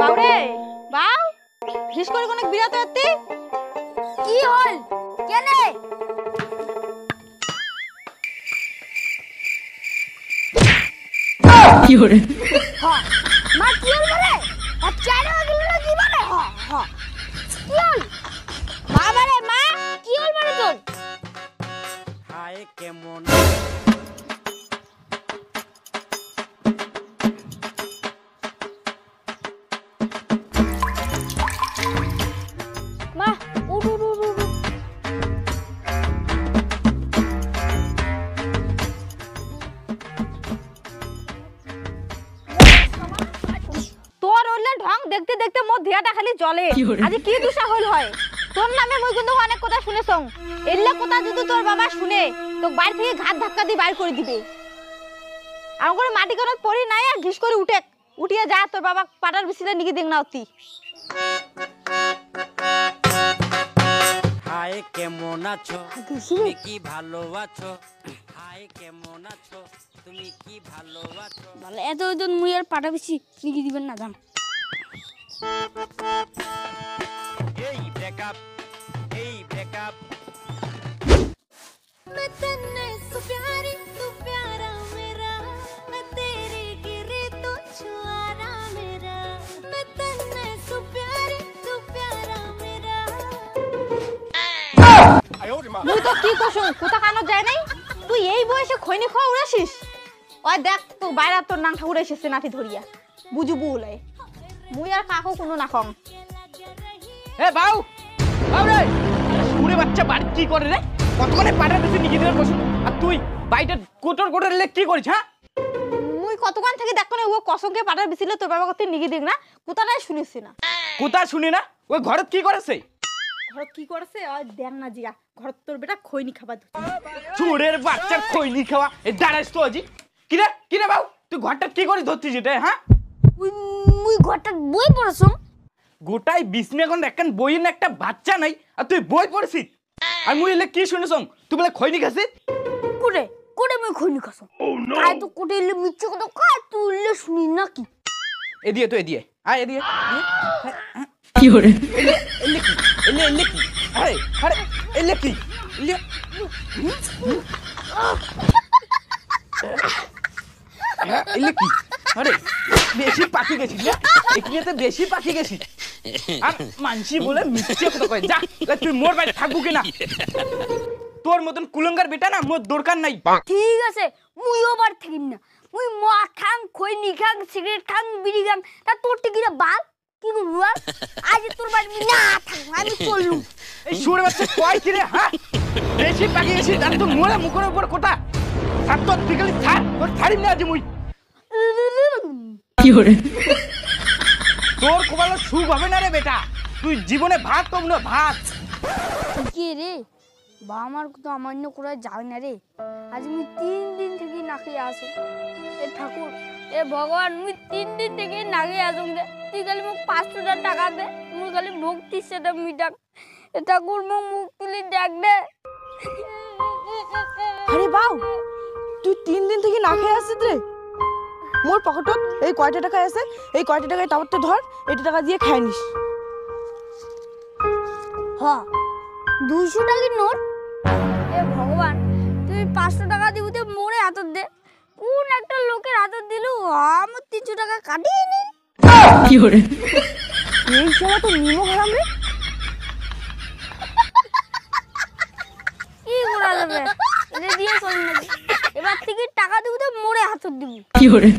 বাউরে বাউ হিস করে কোন বিরাত হতে কি হল কেনে কি হরে হ্যাঁ মা কি হল রে আর চাইনা গেল না কি মানে হ্যাঁ হ্যাঁ কি হল বাবা রে মা কি হল মানে তোর হায় কেমন মা উঠ উঠ উঠ উঠ তোর ওলে ঢং দেখতে দেখতে মোর ধিয়াটা খালি জ্বলে আজ কি দুষা হল হয় তোর নামে মই কিন্তু অনেক কথা শুনেছং এল্লা কথা যদি তোর বাবা শুনে তো বাইরে থেকে ঘাত ধাক্কা দিয়ে বাইর করে দিবে আর করে মাটি করত পড়ি নাই আর ঘিস করে উঠে উঠিয়ে যা তোর বাবা পাটার বিছিতে নিকি দেখ না অতি হায় কেমন আছো তুমি কি ভালো আছো হায় কেমন আছো তুমি কি ভালো আছো বলে এত ওজন মুই আর পাটা বিছি নিকি দিবেন না জান এই ব্রেকআপ मैं तन्ने सो प्यारी तू प्यारा मेरा मैं तेरे गिरे तो छुआरा मेरा मैं तन्ने सो प्यारी तू प्यारा मेरा মুই তো কি কইছং কোথা কানো যায় নাই তুই এই বয়সে খৈনি খাওয়া উড়াছিস ওই দেখ তো বাইরে তোর নাং ঠাকুর এসেছে নাঠি ধরিয়া বুঝু বুলাই মুই আর কাকো কোনো না কম এ বাউ রে সুরে বাচ্চা বাড়ি কি করে রে কতক্ষণে পাটার বেশি নিয়ে দিলেন বসুন আর তুই বাইটা কোটর লে কি করিস হ্যাঁ মুই কতক্ষণ থেকে দেখ না ও কসংকে পাটার বিছিলে তোর বাবা কত নিগি দেখ না কোথাটাই শুনিস না কোথা শুনি না ওই ঘরত কি করেছে ঘর কি করছে আর দেখ না জিয়া ঘর তোর বেটা খৈনি খাবার সুরের বাচ্চার খৈনি খাওয়া এ দাঁড়াইস তো আজি কিরে বাউ তুই ঘরটা কি করিস ধরছিস এটা হ্যাঁ মুই ঘরটা বই পড়ছম গোটাই বিছনে এখন একখান বই না একটা বাচ্চা নাই আর তুই বই পড়ছিস আর মুই এলে কি শুনেছং তুই বলে খৈনি খাসিস কোড়ে কোড়ে মুই খৈনি খাসম কাই তো কোটে এলে মিচ্ছ কথা কাই তুই এলে শুনি না কি এদিয়ে আয় এদিয়ে কি হরে এলে কি আরে এলে কি এলে কি আরে বেশি পাখি গেছিস না এখানে বেশি পাখি গেছিস আর মানসি বলে মিথ্যে কথা কয় যা তুই মোর বাড়ি থাকবো কিনা তোর মতন কুলঙ্গার বেটা না মোর দরকার নাই ঠিক আছে মুইও বার থাকিম না মুই মদ খাং খৈনি খাং সিগারেট খাং বিড়ি খাং তা তোর টিকিরা বাল কি করবো আজ তোর বাড়ি না থাক আমি চললুম এই সুরে বাচ্চা কয় কি রে হ্যাঁ বেশি পাখি গেছিস আর তুই মোরে মুখের উপর কথা আর তোর দিকে ছাড়িম না আজ মুই কি হরে তোর কোবালো সুখ হবে না রে বেটা তুই জীবনে ভাত কম না ভাত কি রে বা আমার তো আমান্য করে যাবে না রে আজ আমি 3 দিন থেকে না খেয়ে আসো এ ঠাকুর এ ভগবান মুই 3 দিন থেকে না খেয়ে আসুন রে তুই খালি মোক 500 টাকা দে মুই খালি ভক্তি সেটা মিটাক এ ঠাকুর মোক মুখ তুলি ডাক দে আরে বাউ তুই 3 দিন থেকে না খেয়ে আসছিস রে মোর পকেটত এই কয়টা টাকা আছে এই কয়টা টাকায় টাওয়ারতে ধর এইটা টাকা দিয়ে খাই নিস হ্যাঁ 200 টাকার নোট এ ভগবান তুই 500 টাকা দিবতে মোরে হাতত দে কোন একটা লোকের হাতত দিলু আমার 300 টাকা কাটিয়ে নি কি হরে এই সময় তো নিমো হারাম রে কি করা যাবে এটা দিয়ে চল না এবার থেকে টাকা দিবতে মোরে হাতত দিব কি হরে